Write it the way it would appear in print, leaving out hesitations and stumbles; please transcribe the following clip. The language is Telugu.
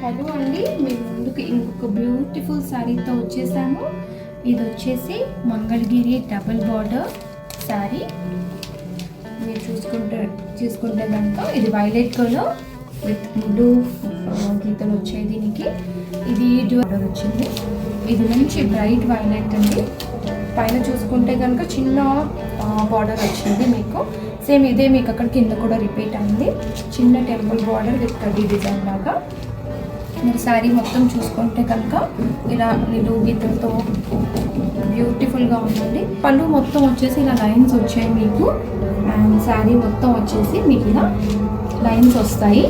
హలో అండి, మేము ముందుకు ఇంకొక బ్యూటిఫుల్ శారీతో వచ్చేసాము. ఇది వచ్చేసి మంగళగిరి డబుల్ బార్డర్ శారీ. మీరు చూసుకుంటే కనుక ఇది వైలెట్ కలర్ విత్ బ్లూ గీతలు వచ్చాయి. దీనికి ఇది బార్డర్ వచ్చింది. ఇది మంచి బ్రైట్ వైలెట్ అండి. పైన చూసుకుంటే కనుక చిన్న బార్డర్ వచ్చింది మీకు. సేమ్ ఇదే మీకు అక్కడ కింద కూడా రిపీట్ అయింది. చిన్న టెంపుల్ బార్డర్ విత్ కడ్డీ డిజైన్ లాగా. మీరు శారీ మొత్తం చూసుకుంటే కనుక ఇలా నిలువు గీతలతో బ్యూటిఫుల్గా ఉంటుంది. పళ్ళు మొత్తం వచ్చేసి ఇలా లైన్స్ వచ్చాయి మీకు. అండ్ శారీ మొత్తం వచ్చేసి మీకు ఇలా లైన్స్ వస్తాయి.